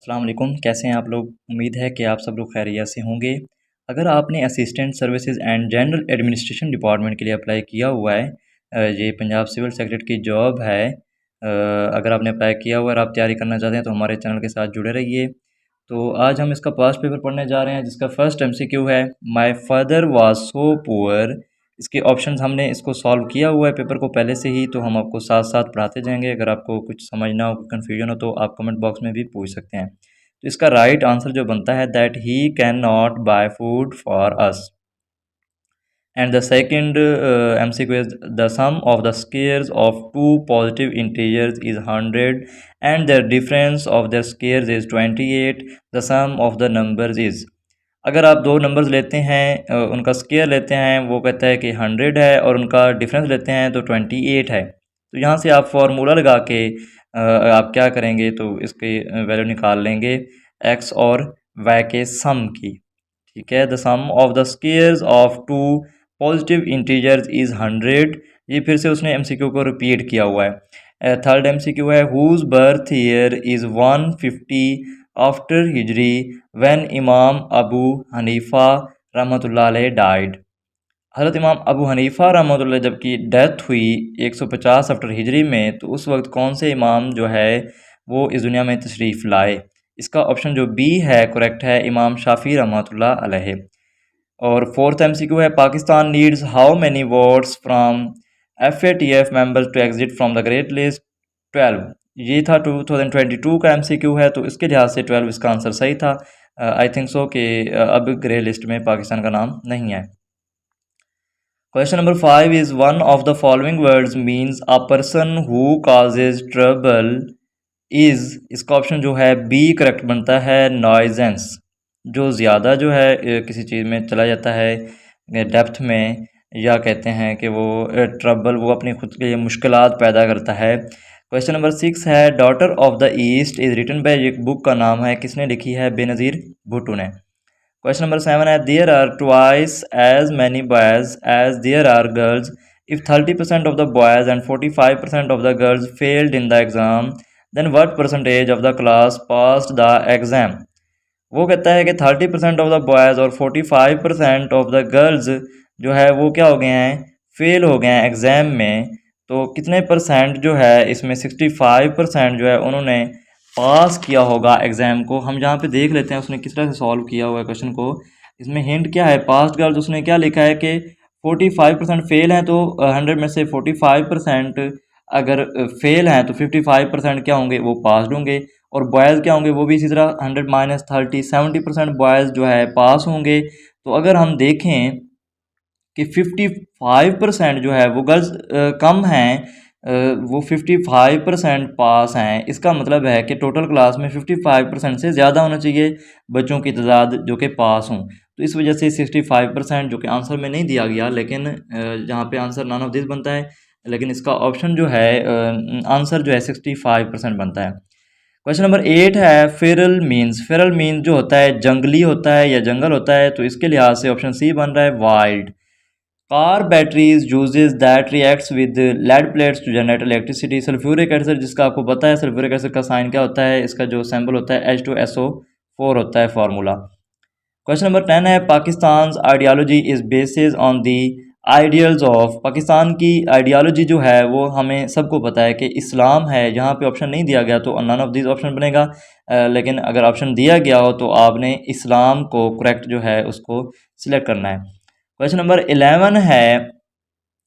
अस्सलाम वालेकुम, कैसे हैं आप लोग। उम्मीद है कि आप सब लोग खैरियत से होंगे। अगर आपने assistant services and general administration department के लिए अप्लाई किया हुआ है, ये पंजाब सिविल सेक्रेटरी की जॉब है। अगर आपने अप्लाई किया हुआ है और आप तैयारी करना चाहते हैं तो हमारे चैनल के साथ जुड़े रहिए। तो आज हम इसका पास्ट पेपर पढ़ने जा रहे हैं जिसका फर्स्ट एमसीक्यू है, my father was so poor. इसके ऑप्शंस हमने इसको सॉल्व किया हुआ है पेपर को पहले से ही, तो हम आपको साथ साथ पढ़ाते जाएंगे। अगर आपको कुछ समझना हो, कन्फ्यूजन हो तो आप कमेंट बॉक्स में भी पूछ सकते हैं। तो इसका राइट आंसर जो बनता है, that he can not buy food for us. And the second MCQ is, the sum of the squares of two positive integers is 100 and the difference of their squares is 28. The sum of the numbers is, अगर आप दो numbers लेते हैं, उनका square लेते हैं, वो कहता है कि 100 है और उनका डिफरेंस लेते हैं तो 28 है। तो यहाँ से आप फार्मूला लगा के आप क्या करेंगे, तो इसकी वैल्यू निकाल लेंगे एक्स और वाई के सम की। ठीक है, the sum of the squares of two positive integers is 100। ये फिर से उसने एमसीक्यू को रिपीट किया हुआ है। थर्ड एमसीक्यू है, whose birth year is 150 after Hijri when Imam Abu Hanifa रहमतुल्लाह अलैह डाइड। हज़रत इमाम अबू हनीफा रहमतुल्लाह जबकि डेथ हुई 150 आफ्टर हिजरी में, तो उस वक्त कौन से इमाम जो है वो इस दुनिया में तशरीफ़ लाए। इसका ऑप्शन जो बी है करेक्ट है, इमाम शाफी रहमतुल्लाह अलैह। और फोर्थ एमसीक्यू है, Pakistan needs how many votes from FATF members to exit from the great list. 12। ये था 2022 का एमसीक्यू है, तो इसके लिहाज से 12 इसका आंसर सही था। आई थिंक सो कि अब ग्रे लिस्ट में पाकिस्तान का नाम नहीं है। Question number 5 is, one of the following words means a person who causes trouble is. इसका ऑप्शन जो है बी करेक्ट बनता है, नॉइजेंस। जो ज़्यादा जो है किसी चीज़ में चला जाता है डेप्थ में, या कहते हैं कि वो ट्रबल, वो अपनी खुद के लिए मुश्किलात पैदा करता है। क्वेश्चन नंबर 6 है, daughter of the east is written by, एक बुक का नाम है, किसने लिखी है, बेनज़ीर भुट्टो ने। क्वेश्चन नंबर 7 है, there are twice as many boys as there are girls if 30% of the boys and 45% of the girls failed in the exam, then what percentage of the class passed the exam. वो कहता है कि 30% of the boys और 45% of the girls जो है वो क्या हो गए हैं, फेल हो गए हैं एग्ज़ाम में। तो कितने परसेंट जो है इसमें 65% जो है उन्होंने पास किया होगा एग्ज़ाम को। हम यहाँ पे देख लेते हैं उसने किस तरह से सॉल्व किया हुआ है क्वेश्चन को। इसमें हिंट क्या है, पास्ट गर्ल्स उसने क्या लिखा है कि 45% फेल हैं, तो 100 में से 45% अगर फेल हैं तो 55% क्या होंगे, वो पास होंगे। और बॉयज़ क्या होंगे, वो भी इसी तरह 100 माइनस 30 70% बॉयज़ जो है पास होंगे। तो अगर हम देखें कि 55% जो है वो गर्ल्स कम हैं, वो 55% पास हैं, इसका मतलब है कि टोटल क्लास में 55% से ज़्यादा होना चाहिए बच्चों की तादाद जो कि पास हों। तो इस वजह से 65% जो कि आंसर में नहीं दिया गया, लेकिन जहाँ पे आंसर नॉन ऑफ दिस बनता है, लेकिन इसका ऑप्शन जो है आंसर जो है 65% बनता है। क्वेश्चन नंबर 8 है, फेरल मीन्स। फेरल मीन्स जो होता है जंगली होता है या जंगल होता है, तो इसके लिहाज से ऑप्शन सी बन रहा है, वाइल्ड। Car batteries uses that reacts with lead plates to generate electricity. Sulphuric acid, जिसका आपको पता है सल्फ्यूरिक एसिड का साइन क्या होता है, इसका जो सिंबल होता है H2SO4 होता है फार्मूला। क्वेश्चन नंबर 10 है, Pakistan ideology is basis on the ideals of. Pakistan की आइडियालॉजी जो है वो हमें सबको पता है कि इस्लाम है। यहाँ पे ऑप्शन नहीं दिया गया तो नन ऑफ दिस ऑप्शन बनेगा, लेकिन अगर ऑप्शन दिया गया हो तो आपने इस्लाम को करेक्ट जो है उसको सिलेक्ट करना है। क्वेश्चन नंबर 11 है,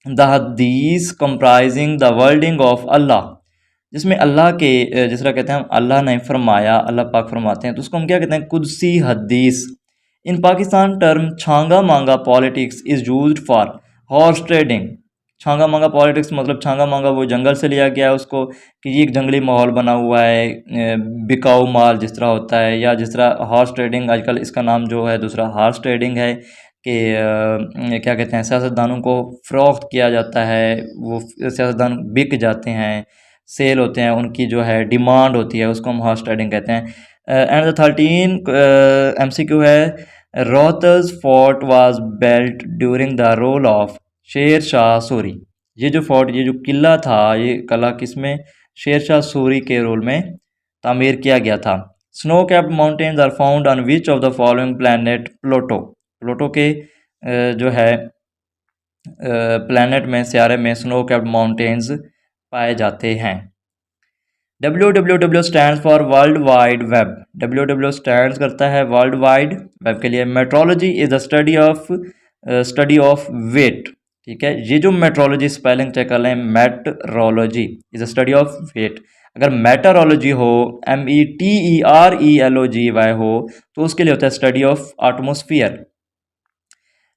द हदीस कंप्राइजिंग द वर्डिंग ऑफ अल्लाह। जिसमें अल्लाह के जिस तरह कहते हैं हम अल्लाह ने फरमाया, अल्लाह पाक फरमाते हैं, तो उसको हम क्या कहते हैं, कुदसी हदीस। इन पाकिस्तान टर्म छांगा मांगा politics is used for horse trading. Changa मांगा पॉलिटिक्स मतलब छांगा मांगा वो जंगल से लिया गया है उसको, कि ये एक जंगली माहौल बना हुआ है, बिकाऊ माल जिस तरह होता है, या जिस तरह हॉर्स ट्रेडिंग, आजकल इसका नाम जो है दूसरा हॉर्स ट्रेडिंग है, कि क्या कहते हैं, सियासतदानों को फ़रोख्त किया जाता है, वो सियासतदान बिक जाते हैं, सेल होते हैं, उनकी जो है डिमांड होती है, उसको हम हॉर्स ट्रेडिंग कहते हैं। एंड द 13 MCQ है, Rohtas fort was built during the rule of Sher Shah Suri. ये जो फोर्ट, ये जो किला था, ये किला किस में, शेर शाह सूरी के रोल में तामीर किया गया था। Snow capped mountains are found on which of the following planet Pluto. Pluto के जो है प्लैनेट में, सियारे में स्नो कैप्ड माउंटेन्स पाए जाते हैं। www stands for world wide web. www stands करता है वर्ल्ड वाइड वेब के लिए। Metrology is the study of weight. ठीक है, ये जो मेट्रोलॉजी स्पेलिंग चेक कर लें, metrology is the study of weight. अगर मेटरोलॉजी हो, METERELOGY हो, तो उसके लिए होता है study of atmosphere.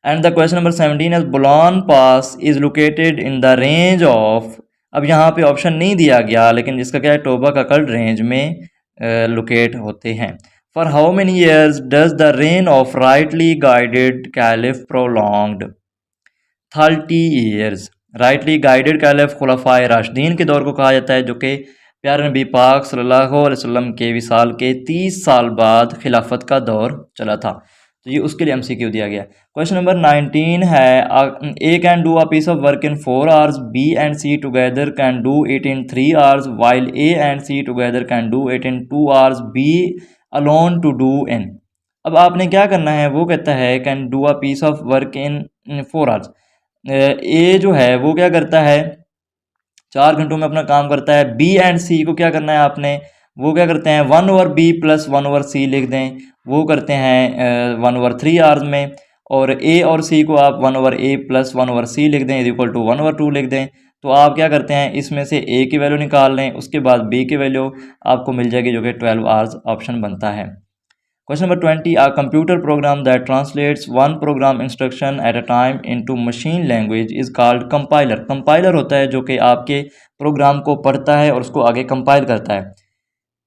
And the question number 17 is Bolan pass is located in the range of. अब यहाँ पे ऑप्शन नहीं दिया गया, लेकिन जिसका क्या है, टोबा ककड़ रेंज में लोकेट होते हैं। For how many years does the reign of rightly guided caliph prolonged? 30 years. Rightly guided caliph खुलफाए राशिदीन के दौर को कहा जाता है, जो कि प्यारे नबी पाक सल्लल्लाहु अलैहि वसल्लम के विसाल के 30 साल बाद खिलाफत का दौर चला था। तो ये उसके लिए MCQ दिया गया। क्वेश्चन नंबर 19 है, A can do a piece of work in 4 hours, B and C together can do it in 3 hours, while A and C together can do it in 2 hours, B alone to do in. अब आपने क्या करना है, वो कहता है can do a piece of work in 4 hours. A जो है वो क्या करता है, 4 घंटों में अपना काम करता है। B एंड C को क्या करना है आपने, वो क्या करते हैं 1/B प्लस 1/C लिख दें, वो करते हैं 1/3 आवर्स में। और A और C को आप 1/A प्लस 1/C लिख दें, इज इक्वल टू 1/2 लिख दें। तो आप क्या करते हैं, इसमें से A की वैल्यू निकाल लें, उसके बाद B की वैल्यू आपको मिल जाएगी, जो कि 12 आवर्स ऑप्शन बनता है। Question number 20, a computer program that translates one program instruction at a time into machine language is called compiler। Compiler होता है जो कि आपके प्रोग्राम को पढ़ता है और उसको आगे कंपाइल करता है।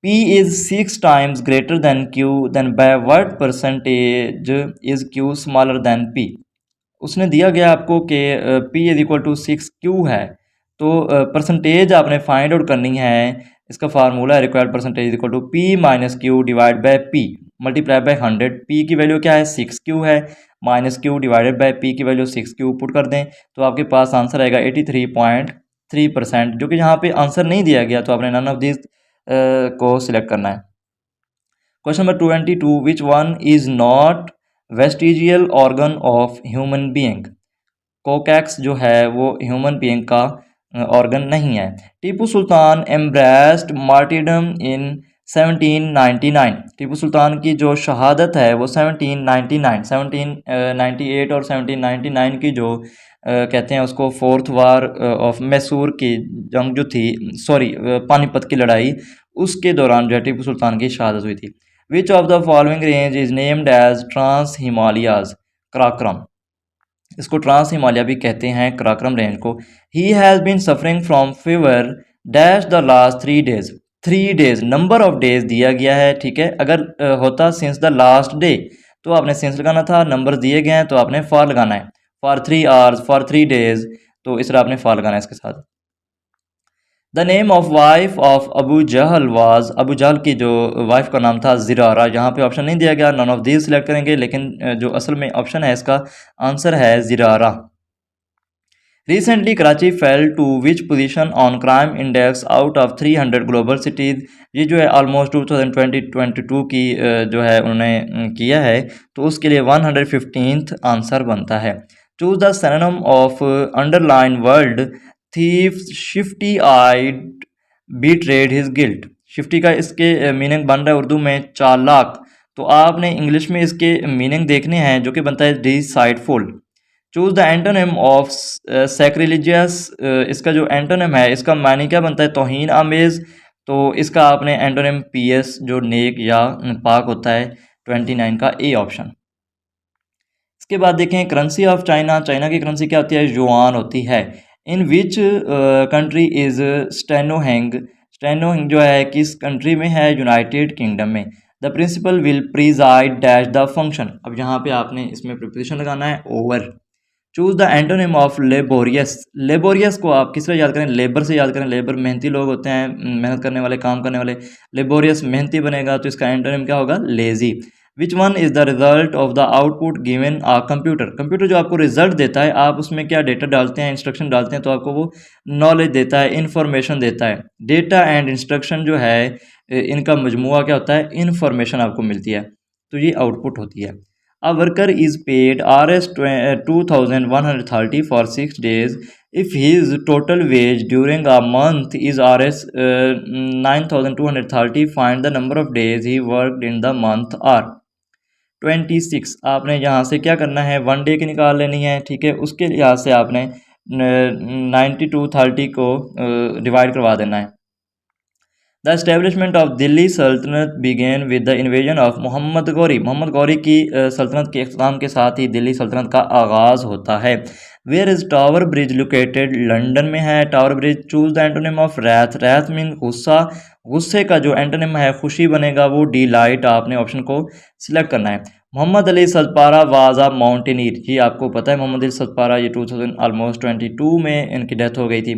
P is 6 times greater than Q, then by what percentage is Q smaller than P? उसने दिया गया आपको कि P is equal to 6Q है, तो परसेंटेज आपने फाइंड आउट करनी है। इसका फार्मूला है required percentage equal to P minus Q divide by P multiply by 100। P की वैल्यू क्या है, 6Q है, minus Q divided by P की वैल्यू 6Q पुट कर दें, तो आपके पास आंसर आएगा 83.3%। जो कि यहाँ पे आंसर नहीं दिया गया, तो आपने नन ऑफ दिस को सिलेक्ट करना है। Question number 22, which one is not vestigial organ of human being? Coccyx जो है वो ह्यूमन बीइंग का ऑर्गन नहीं है। Tipu Sultan embraced martyrdom in 1799। Tipu Sultan की जो शहादत है वो 1798 और 1799 की जो कहते हैं उसको फोर्थ वार ऑफ मैसूर की जंग जो थी, सॉरी पानीपत की लड़ाई, उसके दौरान जो है टीपू सुल्तान की शहादत हुई थी। Which of the following range is named as trans Himalayas? Karakoram. इसको ट्रांस हिमालय भी कहते हैं, कराक्रम रेंज को। He has been suffering from fever dash the last 3 days. 3 days, number of days दिया गया है, ठीक है। अगर होता सिंस द लास्ट डे, तो आपने सिंस लगाना था, नंबर दिए गए हैं तो आपने फॉर लगाना है। फॉर 3 आवर्स, फॉर 3 डेज, तो इस तरह आपने फॉर लगाना है इसके साथ। The name of wife of Abu Jahl was, Abu Jahl की जो वाइफ का नाम था ज़िरारा। यहाँ पे ऑप्शन नहीं दिया गया, नन ऑफ दीज सिलेक्ट करेंगे, लेकिन जो असल में ऑप्शन है इसका आंसर है ज़िरारा। Recently Karachi fell to which position on crime index out of 300 global cities? ये जो है ऑलमोस्ट 2022 की जो है उन्होंने किया है, तो उसके लिए 115th आंसर बनता है। Choose the synonym of underline word thief shifty eyed betrayed his guilt. Shifty का इसके मीनिंग बन रहा है उर्दू में चालाक, तो आपने इंग्लिश में इसके मीनिंग देखने हैं, जो कि बनता है deceitful. Choose the antonym of sacrilegious. इसका जो एंटोनिम है, इसका मानी क्या बनता है, तौहीन आमेज, तो इसका आपने एंटोनिम PS जो नेक या पाक होता है, 29 का A ऑप्शन। इसके बाद देखें करेंसी ऑफ चाइना। चाइना की करेंसी क्या होती है, युआन होती है। इन विच कंट्री इज स्टेनोहेंग? स्टेनोहेंग जो है किस कंट्री में है, यूनाइटेड किंगडम में। The principal will preside dash the function. अब यहाँ पे आपने इसमें प्रिपोजिशन लगाना है over. Choose the antonym of laborious. Laborious को आप किस तरह याद करें, लेबर से याद करें। लेबर मेहनती लोग होते हैं, मेहनत करने वाले, काम करने वाले। लेबोरियस मेहनती बनेगा, तो इसका एंटोनिम क्या होगा, lazy. Which one is the result of the output given a computer? Computer जो आपको रिजल्ट देता है, आप उसमें क्या डेटा डालते हैं, इंस्ट्रक्शन डालते हैं, तो आपको वो नॉलेज देता है, इंफॉर्मेशन देता है। डेटा एंड इंस्ट्रक्शन जो है इनका मजमुआ क्या होता है, इन्फॉर्मेशन आपको मिलती है, तो ये आउटपुट होती है। A worker is paid Rs 2130 for 6 days if his total wage during a month is Rs 9230, find the number of days he worked in the month are 26। आपने यहाँ से क्या करना है, 1 डे की निकाल लेनी है, ठीक है। उसके लिहाज से आपने 9230 को डिवाइड करवा देना है। The establishment of Delhi Saltanat began with the invasion of Mohammad Ghori. Mohammad Ghori की सल्तनत के इख्तिताम के साथ ही दिल्ली सल्तनत का आगाज़ होता है। Where is Tower Bridge located, London में है Tower Bridge. Choose the antonym of wrath, wrath mean गुस्सा, गुस्से का जो एंटोनिम है खुशी बनेगा वो डिलाइट, आपने ऑप्शन को सिलेक्ट करना है। Muhammad Ali Sadpara was a mountaineer, ये आपको पता है मोहम्मद अली सतपारा, ये 2022 में इनकी डेथ हो गई थी।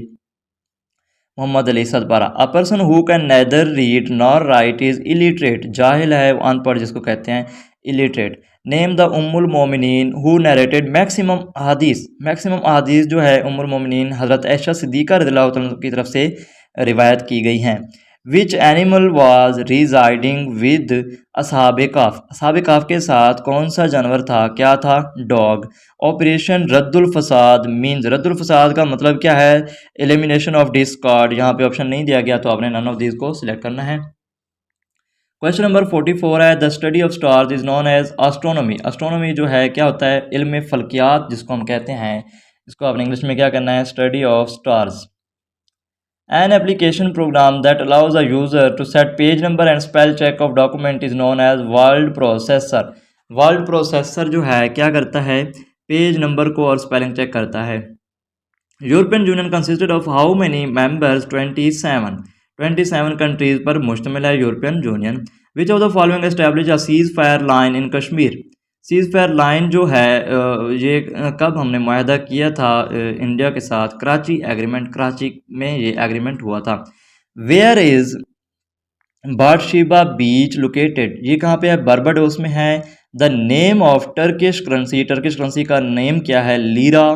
Muhammad Ali Sadpara. A person who can neither read nor write is illiterate, जाहिल है, अनपढ़ जिसको कहते हैं इलिटरेट। नेम द उम्मुल मोमिनीन हु नरेटेड मैक्सिमम अहादीस, मैक्सिमम अहादीस जो है उम्मुल मोमिनीन हज़रत आयशा सिद्दीक़ा रज़ियल्लाहु तआला की तरफ से रिवायत की गई हैं। Which animal was residing with असहाब काफ, असहाब काफ के साथ कौन सा जानवर था, क्या था, डॉग। ऑपरेशन रद्दुल फसाद मीन्स, रद्दुल फसाद का मतलब क्या है, एलिमिनेशन ऑफ डिस्कार्ड। यहाँ पे ऑप्शन नहीं दिया गया तो आपने नन ऑफ दीज को सिलेक्ट करना है। क्वेश्चन नंबर 44 है, the study of stars is known as astronomy. Astronomy जो है क्या होता है, इल्म फल्कियात जिसको हम कहते हैं, इसको आपने इंग्लिश में क्या करना है, study of stars. An application program that allows a user to set page number and spell check of document is known as word processor। Word processor जो है क्या करता है, पेज नंबर को और स्पेलिंग चेक करता है। European union consisted of how many members, 27 countries पर मुश्तमिल है European union. Which of the following establish a cease fire line in Kashmir. Cease fire line जो है ये कब हमने मुआहदा किया था इंडिया के साथ, कराची एग्रीमेंट, कराची में ये एग्रीमेंट हुआ था। Where is Bathsheba beach located, ये कहाँ पे है, बारबाडोस में है। The name of Turkish currency, Turkish currency का नेम क्या है, lira.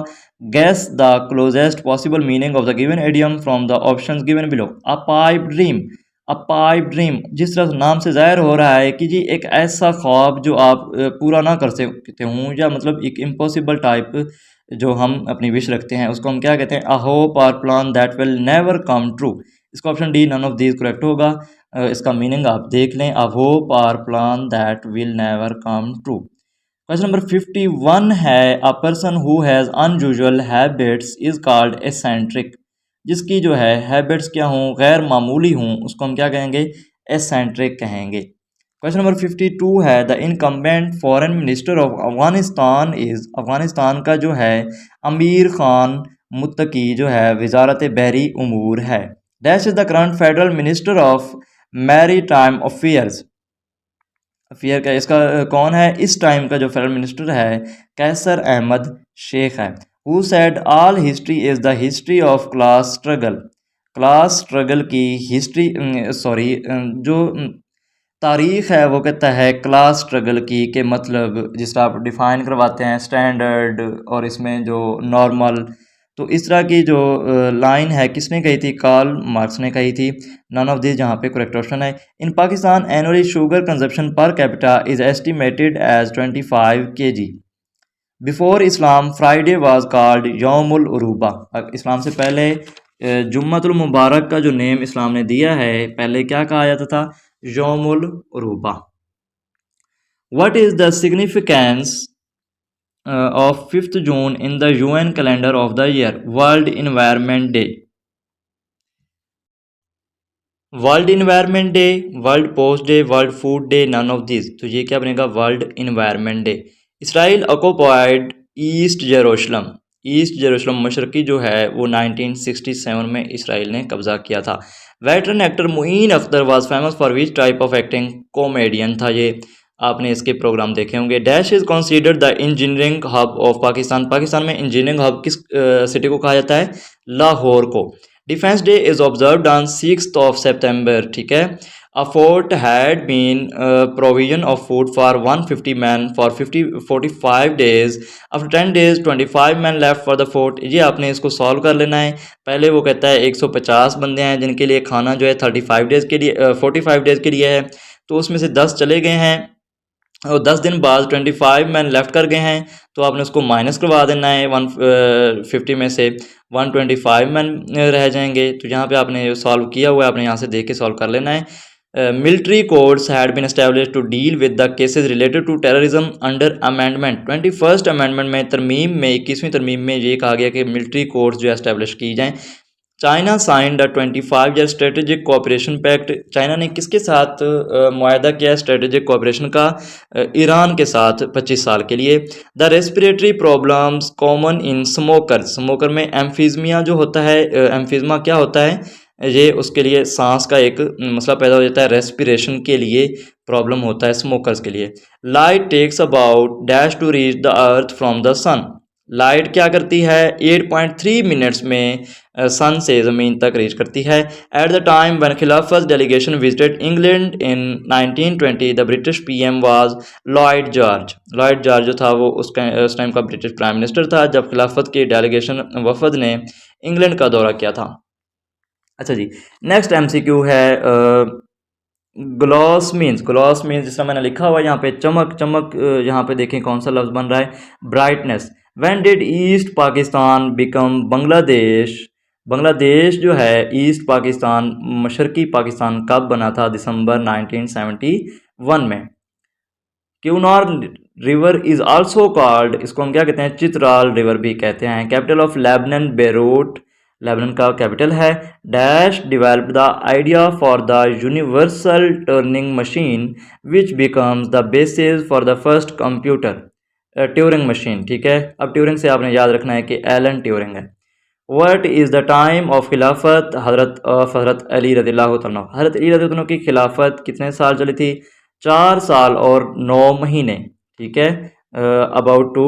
Guess the closest possible meaning of the given idiom from the options given below. A pipe dream, a pipe dream जिस तरह नाम से जाहिर हो रहा है कि जी एक ऐसा ख्वाब जो आप पूरा ना कर सकते हों, या मतलब एक इम्पॉसिबल टाइप जो हम अपनी विश रखते हैं उसको हम क्या कहते हैं, a hope or plan that will never come true. इसका option D none of these correct होगा। इसका मीनिंग आप देख लें, a hope or plan that will never come true. Question number 51 है, a person who has unusual habits is called eccentric. जिसकी जो है हैबिट्स क्या हों, गैर मामूली हों, उसको हम क्या कहेंगे, एसेंट्रिक कहेंगे। क्वेश्चन नंबर 52 है, the incumbent foreign minister of Afghanistan is, Afghanistan का जो है अमीर खान मुत्तकी जो है वजारत बहरी उमूर है। Dash is the current federal minister of maritime affairs, affair का इसका कौन है, इस टाइम का जो फेडरल मिनिस्टर है कैसर अहमद शेख है। Who said all history is the history of class struggle, class struggle की हिस्ट्री, सॉरी जो तारीख़ है वो कहता है क्लास स्ट्रगल की, के मतलब जिस तरह आप डिफ़ाइन करवाते हैं स्टैंडर्ड और इसमें जो नॉर्मल, तो इस तरह की जो लाइन है किसने कही थी, कार्ल मार्क्स ने कही थी। नन ऑफ दिस जहाँ पे करेक्ट ऑप्शन है। In Pakistan annually sugar consumption per capita is estimated as 25 kg। Before Islam Friday was called यौमुल उरूबा। इस्लाम से पहले जुम्मतुल मुबारक का जो नेम इस्लाम ने दिया है पहले क्या कहा जाता था, यौमुल उरूबा। What is the significance of 5th June in the UN calendar of the year, world environment day. World environment day, world post day, world food day, none of this, तो ये क्या बनेगा, world environment day. Israel occupied east Jerusalem, east Jerusalem मशरकी जो है वो 1967 में Israel ने कब्जा किया था। Veteran actor Mueen Akhtar was famous for which type of acting, comedian था ये, आपने इसके प्रोग्राम देखे होंगे। Dash is considered the engineering hub of Pakistan, Pakistan में इंजीनियरिंग हब किस सिटी को कहा जाता है, लाहौर को। Defence day is observed on 6th of September, ठीक है। A fort had been provision of food for 150 men for 45 days. After 10 days 25 men left for the fort. ये आपने इसको सॉल्व कर लेना है। पहले वो कहता है 150 बंदे हैं जिनके लिए खाना जो है 35 डेज़ के लिए 45 डेज़ के लिए है, तो उसमें से 10 चले गए हैं और 10 दिन बाद 25 मैन लेफ्ट कर गए हैं, तो आपने उसको माइनस करवा देना है 150 में से 125 मैन रह जाएंगे। तो यहाँ पे आपने सॉल्व किया हुआ है, आपने यहाँ से देख के सॉल्व कर लेना है। Military courts had been establish to deal with the cases related to terrorism under amendment 21st amendment में, तरमीम में 21वीं तरमीम में ये कहा गया कि मिलिट्री कोड्स जो एस्टैब्लिश की जाएँ। China signed the 25 year strategic cooperation pact. China ने किसके साथ मुआहदा किया स्ट्रेटेजिक कोऑपरेशन का? ईरान के साथ 25 साल के लिए। The respiratory problems common in smokers. Smoker में एम्फीजमिया जो होता है, एम्फीजमा क्या होता है? ये उसके लिए सांस का एक मसला पैदा हो जाता है, रेस्पिरेशन के लिए प्रॉब्लम होता है स्मोकर्स के लिए। Light takes about dash to reach the earth from the sun. Light क्या करती है? 8.3 मिनट्स में सन से ज़मीन तक रीच करती है। एट द टाइम व्हेन खिलाफत delegation visited England in 1920 the British PM was Lloyd George. Lloyd George जो था वो उस टाइम का ब्रिटिश प्राइम मिनिस्टर था जब खिलाफत की डेलीगेशन वफद ने इंग्लैंड का दौरा किया था। अच्छा जी, नेक्स्ट एमसीक्यू है ग्लॉस मीन्स। ग्लॉस मीन्स जिस तरह मैंने लिखा हुआ है यहाँ पे चमक, चमक यहाँ पे देखें कौन सा लफ्ज़ बन रहा है? Brightness. When did east Pakistan become Bangladesh? Bangladesh जो है ईस्ट पाकिस्तान, मशरकी पाकिस्तान कब बना था? दिसंबर 1971 में। क्यूनार रिवर इज़ आल्सो कॉल्ड, इसको हम क्या कहते हैं? चित्राल रिवर भी कहते हैं। Capital of Lebanon Beirut, Lebanon का कैपिटल है। Dash develop the idea for the universal turning machine which becomes the basis for the first computer. Turing machine, ठीक है। अब ट्यूरिंग से आपने याद रखना है कि एलन ट्यूरिंग है। What is the time of खिलाफत हज़रत अली रज़ियल्लाहु तआला अन्हु। हज़रत अली रज़ियल्लाहु अन्हु की खिलाफत कितने साल चली थी? 4 साल और 9 महीने, ठीक है। About to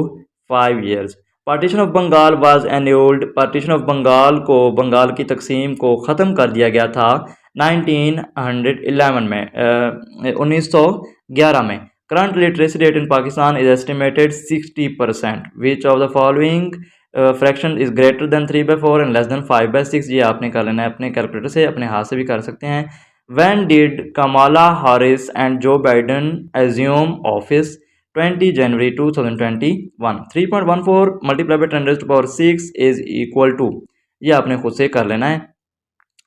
5 years. Partition of Bengal was annulled. Partition of Bengal को, बंगाल की तकसीम को ख़त्म कर दिया गया था 1911 में, 1911 में। Current literacy rate in Pakistan is estimated 60%। Which of the following fraction is greater than 3/4 and less than 5/6। ये आपने कर लेना है अपने कैलकुलेटर से, अपने हाथ से भी कर सकते हैं। When did Kamala Harris and Joe Biden assume office? 20 January 2021। 3.14 multiply by 10⁻6 is equal to, ये आपने खुद से कर लेना है।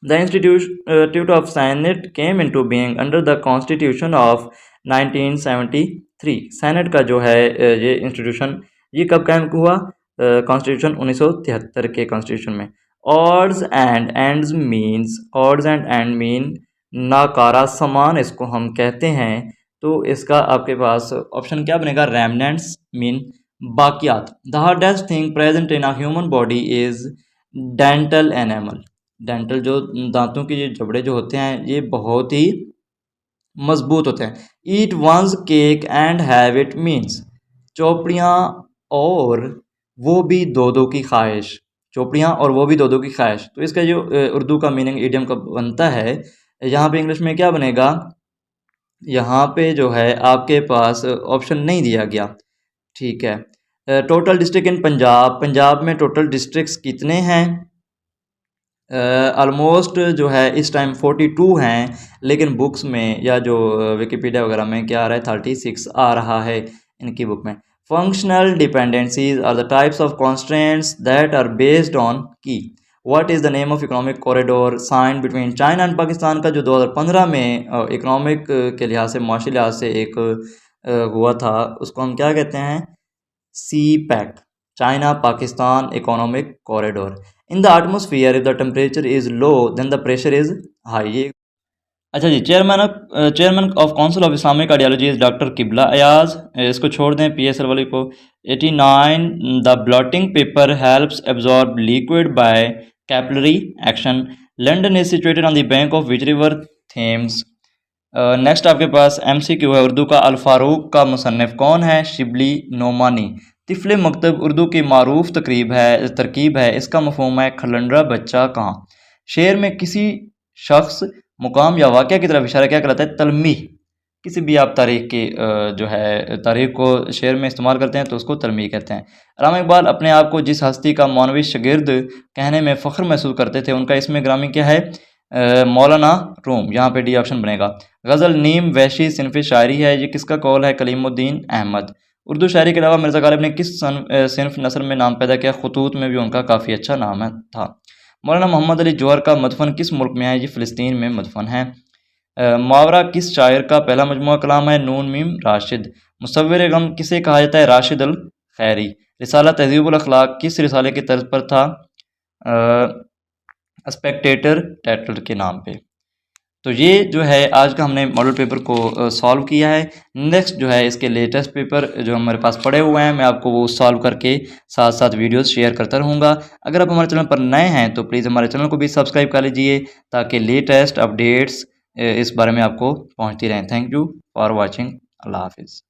The institute of senate came into being under the constitution of 1973। Senate का जो है ये इंस्टीट्यूशन, ये कब कायम हुआ? कॉन्स्टिट्यूशन 1973 के कॉन्स्टिट्यूशन में। Odds and ends means, odds and and mean नाकारा समान इसको हम कहते हैं। तो इसका आपके पास ऑप्शन क्या बनेगा? रेमनेंट्स मीन बाकियात। The hardest thing present in a human body is dental enamel. Dental जो दांतों के ये जबड़े जो होते हैं ये बहुत ही मजबूत होते हैं। Eat one's cake and have it means चोपड़ियाँ और वो भी दो दो की ख्वाहिश। चोपड़ियाँ और वो भी दो दो की ख्वाहिश, तो इसका जो उर्दू का मीनिंग इडियम का बनता है, यहाँ पे इंग्लिश में क्या बनेगा? यहाँ पे जो है आपके पास ऑप्शन नहीं दिया गया, ठीक है। Total district in Punjab. Punjab में टोटल डिस्ट्रिक्ट्स कितने हैं? ऑलमोस्ट जो है इस टाइम 42 हैं, लेकिन बुक्स में या जो विकिपीडिया वगैरह में क्या आ रहा है? 36 आ रहा है इनकी बुक में। Functional dependencies are the types of constraints that are based on key. What is the name of economic corridor sign between China and Pakistan का जो 2015 में इकोनॉमिक के लिहाज से, माशी लिहाज से एक हुआ था, उसको हम क्या कहते हैं? CPEC, China Pakistan economic corridor. In the atmosphere if the temperature is low then the pressure is high. ये अच्छा जी, chairman of council of Islamic ideology is doctor Qibla Ayaz. इसको छोड़ दें PSL वाले को। 89 the blotting paper helps absorb liquid by capillary action. London is situated on the bank of which river? Thames. Next आपके पास MCQ है, उर्दू का अल फारूक का मुसन्निफ कौन है? शिबली नोमानी। तिफले मकतब उर्दू की मारूफ तरकीब है, इसका मफहूम है खलंडरा बच्चा कहाँ। शेर में किसी शख्स मुकाम या वाक़या की तरफ इशारा क्या कहलाता है? तलमीह। किसी भी आप तारीख़ की जो है तारीख़ को शेर में इस्तेमाल करते हैं तो उसको तलमीह कहते हैं। अल्लामा इक़बाल अपने आप को जिस हस्ती का मौलवी शागिर्द कहने में फ़ख्र महसूस करते थे, उनका इसमें ग्रामी क्या है? मौलाना रूम। यहाँ पे डी ऑप्शन बनेगा। गज़ल नीम वहशी सिनफ़ शायरी है, ये किसका कौल है? कलीमुद्दीन अहमद। उर्दू शायरी के अलावा मिर्ज़ा गालिब ने किस सिनफ़ नसर में नाम पैदा किया? ख़ुतूत में भी उनका काफ़ी अच्छा नाम है था। मौलाना मोहम्मद अली जौहर का मदफ़न किस मुल्क में है? ये फ़िलिस्तीन में मदफ़न है। मुहावरा किस शायर का पहला मजमूआ कलाम है? नून मीम राशिद। मुसव्विर गम किसे कहा जाता है? राशिद अल खैरी। रिसाला तहज़ीबुल अखलाक किस रिसाले की तर्ज पर था? स्पेक्टेटर टाइटल के नाम पे। तो ये जो है आज का हमने मॉडल पेपर को सॉल्व किया है। नेक्स्ट जो है इसके लेटेस्ट पेपर जो हमारे पास पड़े हुए हैं, मैं आपको वो सॉल्व करके साथ साथ वीडियोस शेयर करता रहूँगा। अगर आप हमारे चैनल पर नए हैं तो प्लीज़ हमारे चैनल को भी सब्सक्राइब कर लीजिए ताकि लेटेस्ट अपडेट्स इस बारे में आपको पहुँचती रहें। Thank you for watching. अल्लाह हाफिज़।